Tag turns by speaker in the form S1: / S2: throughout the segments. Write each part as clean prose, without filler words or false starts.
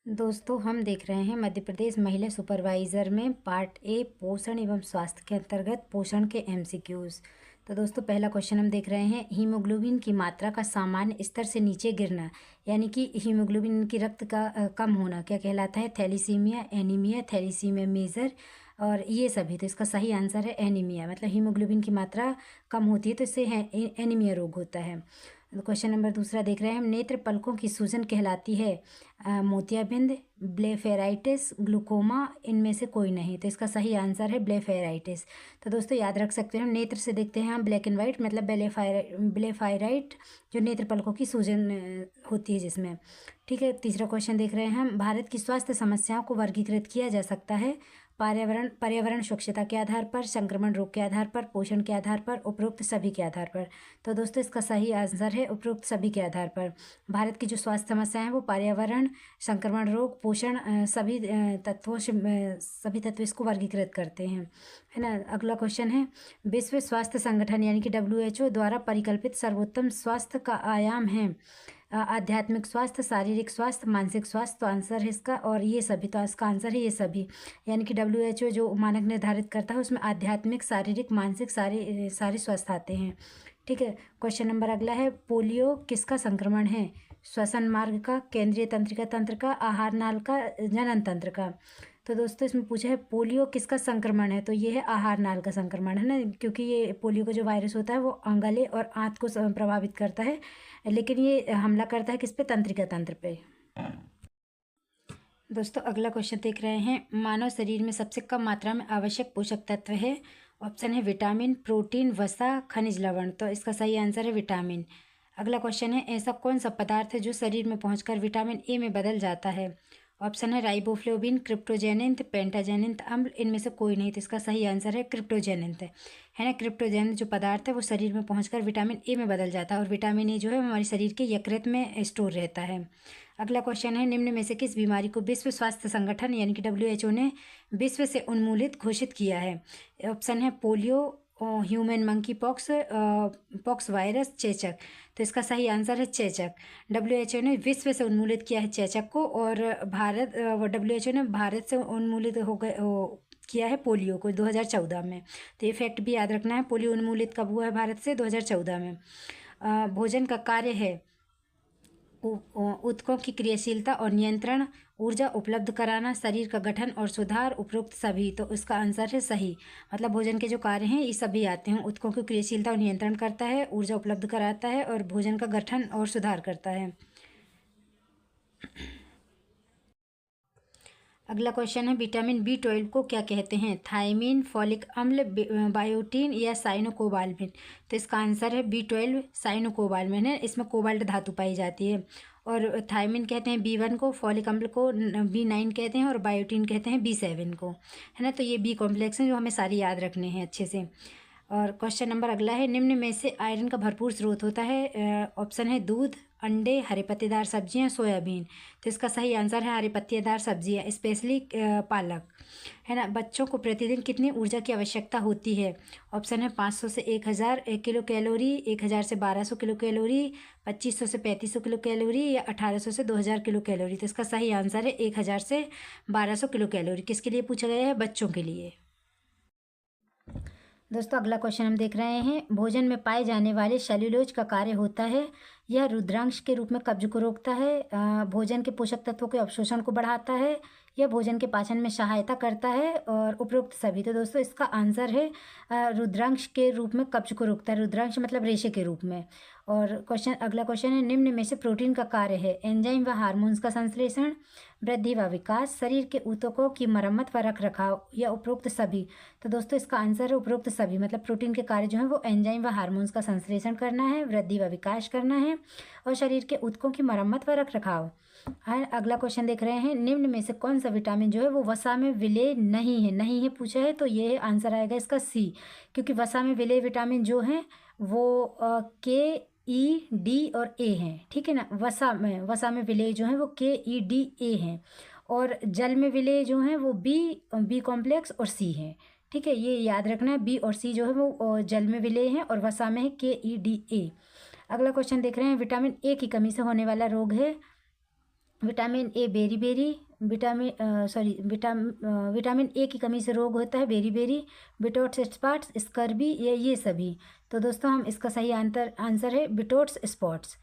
S1: दोस्तों हम देख रहे हैं मध्य प्रदेश महिला सुपरवाइज़र में पार्ट ए पोषण एवं स्वास्थ्य के अंतर्गत पोषण के एमसीक्यूज। तो दोस्तों पहला क्वेश्चन हम देख रहे हैं, हीमोग्लोबिन की मात्रा का सामान्य स्तर से नीचे गिरना यानी कि हीमोग्लोबिन की रक्त का कम होना क्या कहलाता है? थैलीसीमिया, एनीमिया, थैलीसीमिया मेजर और ये सभी। तो इसका सही आंसर है एनीमिया, मतलब हीमोग्लोबिन की मात्रा कम होती है तो इससे एनीमिया रोग होता है। क्वेश्चन नंबर दूसरा देख रहे हैं हम, नेत्र पलकों की सूजन कहलाती है मोतियाबिंद, ब्लेफेराइटिस, ग्लूकोमा, इनमें से कोई नहीं। तो इसका सही आंसर है ब्लेफेराइटिस। तो दोस्तों याद रख सकते हैं, हम नेत्र से देखते हैं हम ब्लैक एंड वाइट, मतलब ब्लेफाइराइट जो नेत्र पलकों की सूजन होती है जिसमें। ठीक है, तीसरा क्वेश्चन देख रहे हैं हम, भारत की स्वास्थ्य समस्याओं को वर्गीकृत किया जा सकता है पर्यावरण स्वच्छता के आधार पर, संक्रमण रोग के आधार पर, पोषण के आधार पर, उपरोक्त सभी के आधार पर। तो दोस्तों इसका सही आंसर है उपरोक्त सभी के आधार पर। भारत की जो स्वास्थ्य समस्याएं हैं वो पर्यावरण, संक्रमण रोग, पोषण सभी तत्वों से सभी तत्व इसको वर्गीकृत करते हैं, है ना। अगला क्वेश्चन है, विश्व स्वास्थ्य संगठन यानी कि WHO द्वारा परिकल्पित सर्वोत्तम स्वास्थ्य का आयाम है आध्यात्मिक स्वास्थ्य, शारीरिक स्वास्थ्य, मानसिक स्वास्थ्य। तो आंसर है इसका और ये सभी। तो इसका आंसर है ये सभी, यानी कि WHO जो मानक निर्धारित करता है उसमें आध्यात्मिक, शारीरिक, मानसिक सारे स्वास्थ्य आते हैं। ठीक है, क्वेश्चन नंबर अगला है, पोलियो किसका संक्रमण है? श्वसन मार्ग का, केंद्रीय तंत्रिका तंत्र का, आहार नाल का, जनन तंत्र का। तो दोस्तों इसमें पूछा है पोलियो किसका संक्रमण है, तो ये है आहार नाल का संक्रमण, है ना, क्योंकि ये पोलियो का जो वायरस होता है वो गले और आंत को प्रभावित करता है, लेकिन ये हमला करता है किस पे? तंत्रिका तंत्र पे। दोस्तों अगला क्वेश्चन देख रहे हैं, मानव शरीर में सबसे कम मात्रा में आवश्यक पोषक तत्व है। ऑप्शन है विटामिन, प्रोटीन, वसा, खनिज लवण। तो इसका सही आंसर है विटामिन। अगला क्वेश्चन है, ऐसा कौन सा पदार्थ है जो शरीर में पहुंचकर विटामिन ए में बदल जाता है? ऑप्शन है राइबोफ्लोविन, क्रिप्टोजेनिंथ, पेंटाजेनिंथ अम्ल, इनमें से कोई नहीं। तो इसका सही आंसर है क्रिप्टोजेनिंथ, है ना। क्रिप्टोजेनिंथ जो पदार्थ है वो शरीर में पहुंचकर विटामिन ए में बदल जाता है और विटामिन ए जो है हमारे शरीर के यकृत में स्टोर रहता है। अगला क्वेश्चन है, निम्न में से किस बीमारी को विश्व स्वास्थ्य संगठन यानी कि WHO ने विश्व से उन्मूलित घोषित किया है? ऑप्शन है polio, human monkey pox, pox virus, चेचक। तो इसका सही आंसर है चेचक। WHO ने विश्व से उन्मूलित किया है चेचक को और WHO ने भारत से उन्मूलित किया है पोलियो को 2014 में। तो ये फैक्ट भी याद रखना है, पोलियो उन्मूलित कब हुआ है भारत से? 2014 में। भोजन का कार्य है ऊतकों की क्रियाशीलता और नियंत्रण, ऊर्जा उपलब्ध कराना, शरीर का गठन और सुधार, उपरोक्त सभी। तो इसका आंसर है सही, मतलब भोजन के जो कार्य हैं ये सभी आते हैं। ऊतकों की क्रियाशीलता और नियंत्रण करता है, ऊर्जा उपलब्ध कराता है और भोजन का गठन और सुधार करता है। अगला क्वेश्चन है, विटामिन B12 को क्या कहते हैं? थायमीन, फॉलिक अम्ल, बायोटीन या साइनोकोबाल्मिन। तो इसका आंसर है B12 साइनोकोबाल्मिन है, इसमें कोबाल्ट धातु पाई जाती है। और थायमीन कहते हैं B1 को, फॉलिक अम्ल को B9 कहते हैं और बायोटीन कहते हैं B7 को, है ना। तो ये B कॉम्प्लेक्स हैं जो हमें सारी याद रखने हैं अच्छे से। और क्वेश्चन नंबर अगला है, निम्न में से आयरन का भरपूर स्रोत होता है? ऑप्शन है दूध, अंडे, हरे पत्तेदार सब्जियां, सोयाबीन। तो इसका सही आंसर है हरे पत्तेदार सब्जियां, स्पेशली पालक, है ना। बच्चों को प्रतिदिन कितनी ऊर्जा की आवश्यकता होती है? ऑप्शन है 500 से 1000 किलो कैलोरी, 1000 से 1200 किलो कैलोरी, 2500 से 3500 किलो कैलोरी या 1800 से 2000 किलो कैलोरी। तो इसका सही आंसर है 1000 से 1200 किलो कैलोरी। किसके लिए पूछा गया है? बच्चों के लिए। दोस्तों अगला क्वेश्चन हम देख रहे हैं, भोजन में पाए जाने वाले सेल्यूलोज का कार्य होता है, यह रुद्रांश के रूप में कब्ज को रोकता है, भोजन के पोषक तत्वों के अवशोषण को बढ़ाता है, यह भोजन के पाचन में सहायता करता है और उपरोक्त सभी। तो दोस्तों इसका आंसर है रुद्रांश के रूप में कब्ज को रोकता है, रुद्रांश मतलब रेशे के रूप में। और अगला क्वेश्चन है, निम्न में से प्रोटीन का कार्य है? एंजाइम व हार्मोन्स का संश्लेषण, वृद्धि व विकास, शरीर के ऊतकों की मरम्मत व रख रखाव या उपरोक्त सभी। तो दोस्तों इसका आंसर है उपरोक्त सभी, मतलब प्रोटीन के कार्य जो है वो एंजाइम व हार्मोन्स का संश्लेषण करना है, वृद्धि व विकास करना है और शरीर के ऊतकों की मरम्मत व रख रखाव। अगला क्वेश्चन देख रहे हैं, निम्न में से कौन सा विटामिन जो है वो वसा में विलेय नहीं है पूछा है, तो ये आंसर आएगा इसका सी, क्योंकि वसा में विलेय विटामिन जो है वो KE, D और A हैं, ठीक है ना। वसा में विलेय जो है वो KE, D, A हैं और जल में विलेय जो है वो B कॉम्प्लेक्स और C है, ठीक है। ये याद रखना है, B और C जो है वो जल में विलेय हैं और वसा में है KE, D, A। अगला क्वेश्चन देख रहे हैं, विटामिन A की कमी से होने वाला रोग है vitamin A beriberi, vitamin A की कमी से रोग होता है beriberi, Bitot's spots, scurvy, ये सभी। तो दोस्तों हम इसका सही आंसर है बिटोट्स स्पॉट्स।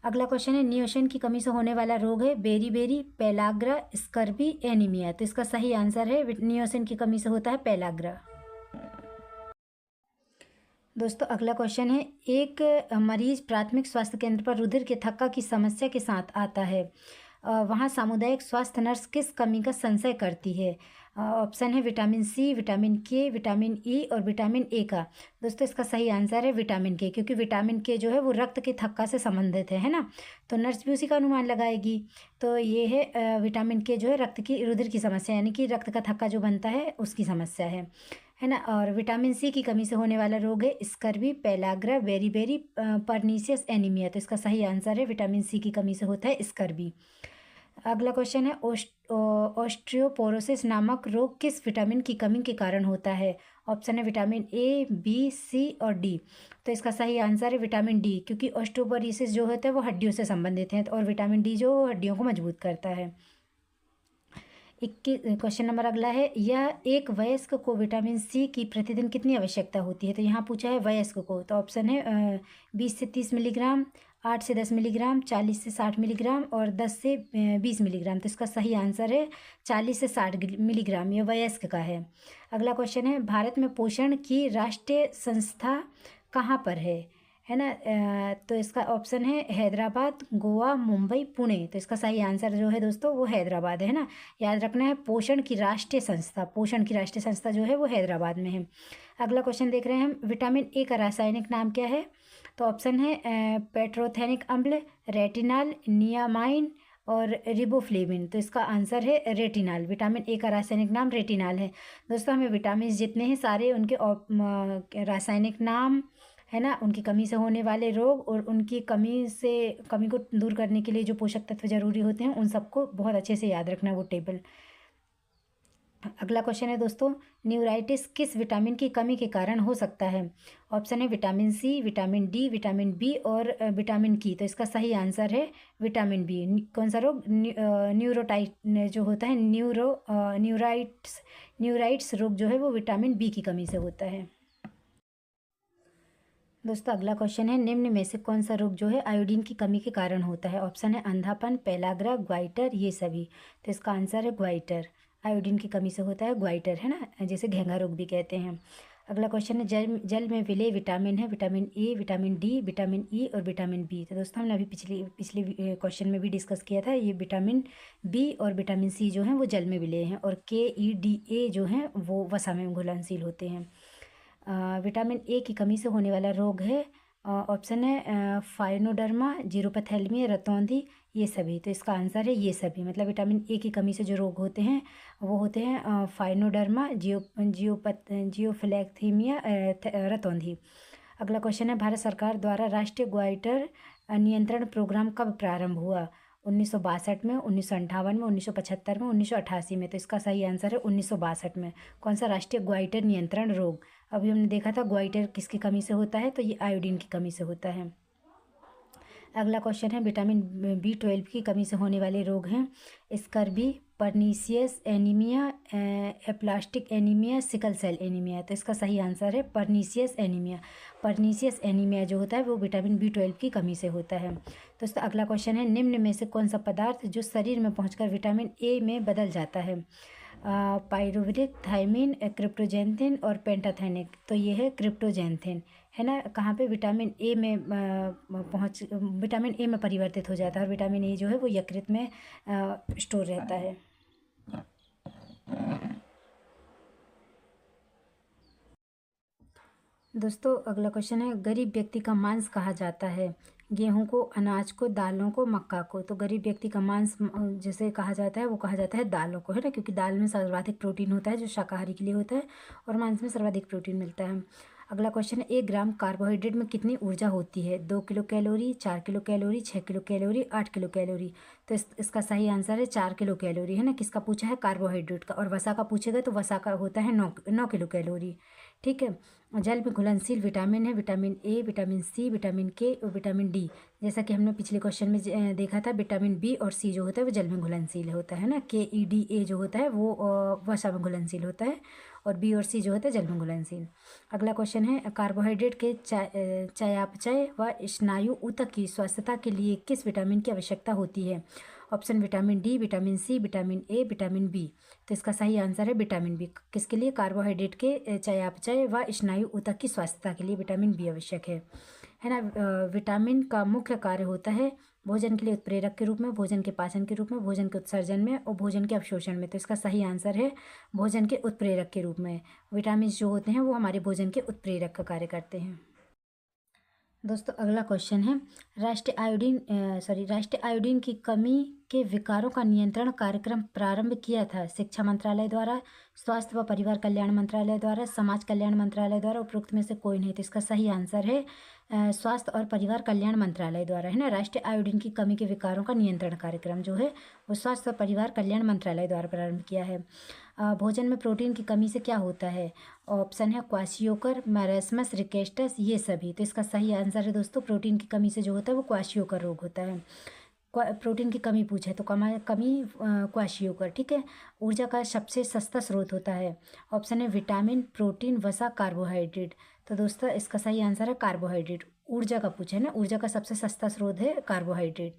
S1: अगला क्वेश्चन है नियोजन की कमी से होने वाला रोग है beriberi, pellagra, scurvy, anaemia. तो इसका सही आंसर है नियोजन की कमी से होता है पेलाग्रा। दोस्तों अगला क्वेश्चन है एक मरीज प्राथमिक स्वास्थ्य केंद्र पर रुधिर के थक्का की समस्या के साथ आता है, वहाँ सामुदायिक स्वास्थ्य नर्स किस कमी का संशय करती है? ऑप्शन है विटामिन सी, विटामिन के, विटामिन ई और विटामिन ए का। दोस्तों इसका सही आंसर है विटामिन के, क्योंकि विटामिन के जो है वो रक्त के थक्का से संबंधित है ना, तो नर्स भी उसी का अनुमान लगाएगी। तो ये है विटामिन के जो है रक्त की रुधिर की समस्या यानी कि रक्त का थक्का जो बनता है उसकी समस्या है ना। और विटामिन सी की कमी से होने वाला रोग है scurvy, pellagra, beriberi, pernicious anaemia. तो इसका सही आंसर है विटामिन सी की कमी से होता है स्कर्वी। अगला क्वेश्चन है ऑस्टियोपोरोसिस नामक रोग किस विटामिन की कमी के कारण होता है? ऑप्शन है विटामिन ए, बी, सी और डी। तो इसका सही आंसर है विटामिन डी, क्योंकि ऑस्टियोपोरोसिस जो होता है वो हड्डियों से संबंधित है और विटामिन डी जो हड्डियों को मजबूत करता है। 21 क्वेश्चन नंबर अगला है यह एक वयस्क को विटामिन सी की प्रतिदिन कितनी आवश्यकता होती है? तो यहाँ पूछा है वयस्क को, तो ऑप्शन है 20 से 30 मिलीग्राम, 8 से 10 मिलीग्राम, 40 से 60 मिलीग्राम और 10 से 20 मिलीग्राम। तो इसका सही आंसर है 40 से 60 मिलीग्राम, ये वयस्क का है। अगला क्वेश्चन है भारत में पोषण की राष्ट्रीय संस्था कहाँ पर है ना। तो इसका ऑप्शन है हैदराबाद, गोवा, मुंबई, पुणे। तो इसका सही आंसर जो है दोस्तों वो हैदराबाद है ना, याद रखना है। पोषण की राष्ट्रीय संस्था जो है वो हैदराबाद में है। अगला क्वेश्चन देख रहे हैं हम, विटामिन ए का रासायनिक नाम क्या है? तो ऑप्शन है पेट्रोथेनिक अम्ल, रेटिनॉल, नियामाइन और रिबोफ्लेविन। तो इसका आंसर है रेटिनॉल। विटामिन ए का रासायनिक नाम रेटिनॉल है। दोस्तों हमें विटामिन जितने हैं सारे उनके रासायनिक नाम है ना, उनकी कमी से होने वाले रोग और उनकी कमी को दूर करने के लिए जो पोषक तत्व जरूरी होते हैं उन सबको बहुत अच्छे से याद रखना वो टेबल। अगला क्वेश्चन है दोस्तों न्यूराइटिस किस विटामिन की कमी के कारण हो सकता है? ऑप्शन है vitamin C, vitamin D, vitamin B और विटामिन की। तो इसका सही आंसर है विटामिन बी। कौन सा रोग? न्यूरोटाइट जो होता है न्यूराइट्स रोग जो है वो विटामिन बी की कमी से होता है। दोस्तों अगला क्वेश्चन है निम्न में से कौन सा रोग जो है आयोडीन की कमी के कारण होता है? ऑप्शन है अंधापन, पेलाग्रा, ग्वाइटर, ये सभी। तो इसका आंसर है ग्वाइटर। आयोडीन की कमी से होता है ग्वाइटर, है ना, जैसे घेंघा रोग भी कहते हैं। अगला क्वेश्चन है जल में विलेय विटामिन है vitamin A, vitamin D, vitamin E और विटामिन बी। तो दोस्तों हमने अभी पिछले क्वेश्चन में भी डिस्कस किया था, ये विटामिन बी और विटामिन सी जो हैं वो जल में विलेय हैं और के ई डी ए जो हैं वो वसा में घुलनशील होते हैं। विटामिन ए की कमी से होने वाला रोग है, ऑप्शन है फाइनोडर्मा, जीरोपैथेलमिया, रतौंधी, ये सभी। तो इसका आंसर है ये सभी। मतलब विटामिन ए की कमी से जो रोग होते हैं वो होते हैं फाइनोडर्मा, जियोफ्लेक्थीमिया, रतौंधी। अगला क्वेश्चन है भारत सरकार द्वारा राष्ट्रीय ग्वाइटर नियंत्रण प्रोग्राम कब प्रारंभ हुआ? 1962 में, 1958 में, 1975 में, 1988 में। तो इसका सही आंसर है 1962 में। कौन सा? राष्ट्रीय ग्वाइटर नियंत्रण रोग। अभी हमने देखा था ग्वाइटर किसकी कमी से होता है, तो ये आयोडीन की कमी से होता है। अगला क्वेश्चन है विटामिन B12 की कमी से होने वाले रोग हैं scurvy, pernicious anaemia, aplastic anaemia, sickle cell anaemia. तो इसका सही आंसर है परनीसियस एनीमिया। परनीसियस एनीमिया जो होता है वो विटामिन B12 की कमी से होता है। तो इसका अगला क्वेश्चन है निम्न में से कौन सा पदार्थ जो शरीर में पहुंचकर विटामिन ए में बदल जाता है? पायरुवेट, थायमिन, क्रिप्टोजेंथिन और पेंटाथेनिक। तो ये है क्रिप्टोजेंथिन, है ना। कहाँ पे? विटामिन ए में विटामिन ए में परिवर्तित हो जाता है और विटामिन ए जो है वो यकृत में स्टोर रहता है। दोस्तों अगला क्वेश्चन है गरीब व्यक्ति का मांस कहा जाता है? गेहूं को, अनाज को, दालों को, मक्का को। तो गरीब व्यक्ति का मांस जैसे कहा जाता है वो कहा जाता है दालों को, है ना, क्योंकि दाल में सर्वाधिक प्रोटीन होता है जो शाकाहारी के लिए होता है और मांस में सर्वाधिक प्रोटीन मिलता है। अगला क्वेश्चन है 1 ग्राम कार्बोहाइड्रेट में कितनी ऊर्जा होती है? 2 kilo calorie, 4 kilo calorie, 6 kilo calorie, 8 kilo calorie. तो इसका सही आंसर है 4 किलो कैलोरी, है ना। किसका पूछा है? कार्बोहाइड्रेट का। और वसा का पूछेगा तो वसा का होता है 9 किलो कैलोरी, ठीक है। जल में घुलनशील विटामिन है vitamin A, vitamin C, vitamin K और विटामिन डी। जैसा कि हमने पिछले क्वेश्चन में देखा था, विटामिन बी और सी जो होता है वो जल में घुलनशील होता है ना। KEDA जो होता है वो वसा में घुलनशील होता है, और बी और सी जो होता है जल में घुलनशील। अगला क्वेश्चन है, कार्बोहाइड्रेट के चयापचय व स्नायु ऊतक की स्वस्थता के लिए किस विटामिन की आवश्यकता होती है? Option vitamin D, vitamin C, vitamin A, vitamin B. तो इसका सही आंसर है विटामिन बी। किसके लिए? कार्बोहाइड्रेट के चयापचय व स्नायु ऊतक की स्वास्थ्यता के लिए विटामिन बी आवश्यक है ना। विटामिन का मुख्य कार्य होता है भोजन के लिए उत्प्रेरक के रूप में, भोजन के पाचन के रूप में, भोजन के उत्सर्जन में और भोजन के अवशोषण में। तो इसका सही आंसर है भोजन के उत्प्रेरक के रूप में। विटामिन जो होते हैं वो हमारे भोजन के उत्प्रेरक का कार्य करते हैं। दोस्तों अगला क्वेश्चन है, राष्ट्रीय आयोडीन की कमी के विकारों का नियंत्रण कार्यक्रम प्रारंभ किया था शिक्षा मंत्रालय द्वारा, स्वास्थ्य व परिवार कल्याण मंत्रालय द्वारा, समाज कल्याण मंत्रालय द्वारा, उपरोक्त में से कोई नहीं। तो इसका सही आंसर है स्वास्थ्य और परिवार कल्याण मंत्रालय द्वारा, है ना। राष्ट्रीय आयोडीन की कमी के विकारों का नियंत्रण कार्यक्रम जो है वो स्वास्थ्य और परिवार कल्याण मंत्रालय द्वारा प्रारंभ किया है। भोजन में प्रोटीन की कमी से क्या होता है? ऑप्शन है क्वाशियोकर, मैरास्मस, रिकेस्टस, ये सभी। तो इसका सही आंसर है दोस्तों, प्रोटीन की कमी से जो होता है वो क्वाशियोकर रोग होता है। प्रोटीन की कमी पूछे तो कमी क्वाशियोकर, ठीक है। ऊर्जा का सबसे सस्ता स्रोत होता है। ऑप्शन है विटामिन, प्रोटीन, वसा, कार्बोहाइड्रेट। तो दोस्तों इसका सही आंसर है कार्बोहाइड्रेट। ऊर्जा का पूछे ना, ऊर्जा का सबसे सस्ता स्रोत है कार्बोहाइड्रेट।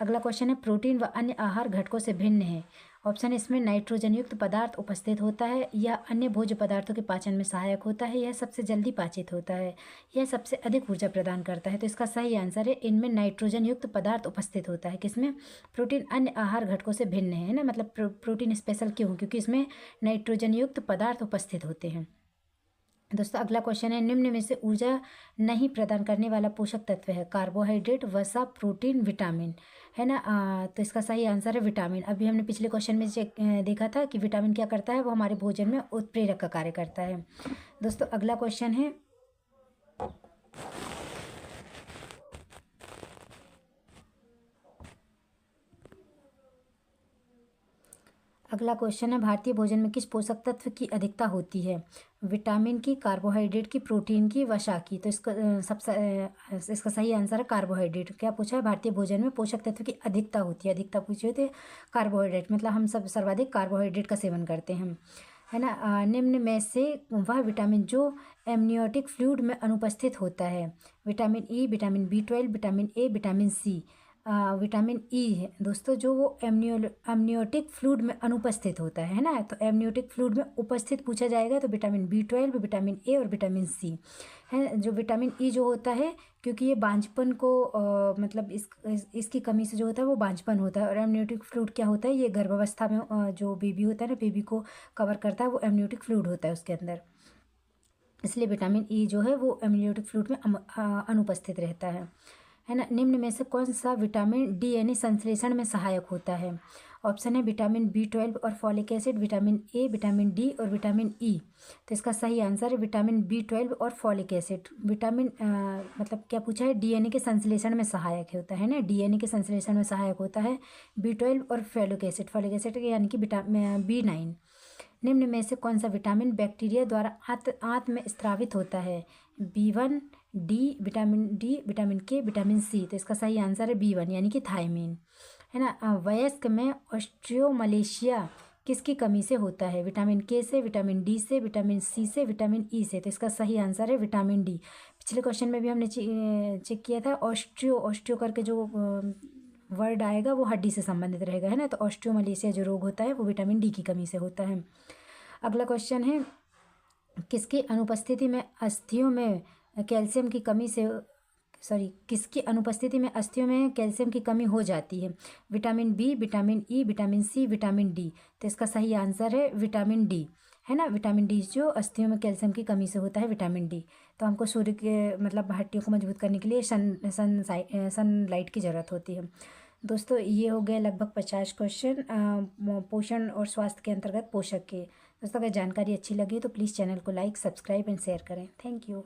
S1: अगला क्वेश्चन है, प्रोटीन व अन्य आहार घटकों से भिन्न है। ऑप्शन इसमें नाइट्रोजन युक्त पदार्थ उपस्थित होता है, या अन्य भोज्य पदार्थों के पाचन में सहायक होता है, यह सबसे जल्दी पाचित होता है, यह सबसे अधिक ऊर्जा प्रदान करता है। तो इसका सही आंसर है इनमें नाइट्रोजन युक्त पदार्थ उपस्थित होता है। किसमें? प्रोटीन अन्य आहार घटकों से भिन्न है ना, मतलब प्रोटीन स्पेशल क्यों? क्योंकि इसमें नाइट्रोजन युक्त पदार्थ उपस्थित होते हैं। दोस्तों अगला क्वेश्चन है, निम्न में से ऊर्जा नहीं प्रदान करने वाला पोषक तत्व है? कार्बोहाइड्रेट, वसा, प्रोटीन, विटामिन, है ना। तो इसका सही आंसर है विटामिन। अभी हमने पिछले क्वेश्चन में देखा था कि विटामिन क्या करता है, वो हमारे भोजन में उत्प्रेरक का कार्य करता है। दोस्तों अगला क्वेश्चन है, भारतीय भोजन में किस पोषक तत्व की अधिकता होती है? विटामिन की, कार्बोहाइड्रेट की, प्रोटीन की, वसा की। तो इसका सही आंसर है कार्बोहाइड्रेट। क्या पूछा है? भारतीय भोजन में पोषक तत्व की अधिकता होती है, अधिकता पूछी होती है कार्बोहाइड्रेट, मतलब हम सब सर्वाधिक कार्बोहाइड्रेट का सेवन करते हैं, है ना। निम्न में से वह विटामिन जो एमनियोटिक फ्लूइड में अनुपस्थित होता है? Vitamin E, vitamin B12, vitamin A, vitamin C. Vitamin E है दोस्तों जो वो एमनियोटिक फ्लूइड में अनुपस्थित होता है ना। तो एमनियोटिक फ्लूइड में उपस्थित पूछा जाएगा तो विटामिन B12, विटामिन ए और विटामिन सी है। जो विटामिन ई जो होता है, क्योंकि ये बांझपन को मतलब इसकी कमी से जो होता है वो बांझपन होता है। और एमनियोटिक फ्लूइड क्या होता है? ये गर्भावस्था में जो बेबी होता है ना, बेबी को कवर करता है, वो एमनियोटिक फ्लूइड होता है उसके अंदर। इसलिए विटामिन ई जो है वो एमनियोटिक फ्लूइड में अनुपस्थित रहता है ना। निम्न में से कौन सा विटामिन DNA संश्लेषण में सहायक होता है? ऑप्शन है विटामिन B12 और folic acid, vitamin A, vitamin D और विटामिन ई। तो इसका सही आंसर है विटामिन B12 और फॉलिक एसिड। विटामिन मतलब क्या पूछा है? DNA के संश्लेषण में सहायक होता है ना, DNA के संश्लेषण में सहायक होता है B12 और फॉलिक एसिड यानी कि विटामिन B9। निम्न में से कौन सा विटामिन बैक्टीरिया द्वारा आंत में स्रावित होता है? B1, D, vitamin D, vitamin के, विटामिन सी। तो इसका सही आंसर है B1 यानी कि थायमीन, है ना। वयस्क में ऑस्टियोमलेशिया किसकी कमी से होता है? विटामिन के से, विटामिन डी से, विटामिन सी से, विटामिन ई से। तो इसका सही आंसर है विटामिन डी। पिछले क्वेश्चन में भी हमने चेक किया था, ऑस्टियो करके जो वर्ड आएगा वो हड्डी से संबंधित रहेगा, है ना। तो ऑस्टियोमलेशिया जो रोग होता है वो विटामिन डी की कमी से होता है। अगला क्वेश्चन है, किसकी अनुपस्थिति में अस्थियों में कैल्शियम की कमी से किसकी अनुपस्थिति में अस्थियों में कैल्शियम की कमी हो जाती है? Vitamin B, vitamin E, vitamin C, vitamin D. तो इसका सही आंसर है विटामिन डी, है ना। विटामिन डी जो अस्थियों में कैल्शियम की कमी से होता है, विटामिन डी। तो हमको सूर्य के मतलब हड्डियों को मजबूत करने के लिए सनलाइट की ज़रूरत होती है। दोस्तों ये हो गए लगभग 50 क्वेश्चन पोषण और स्वास्थ्य के अंतर्गत पोषक के। दोस्तों अगर जानकारी अच्छी लगी तो प्लीज़ चैनल को लाइक, सब्सक्राइब एंड शेयर करें। Thank you.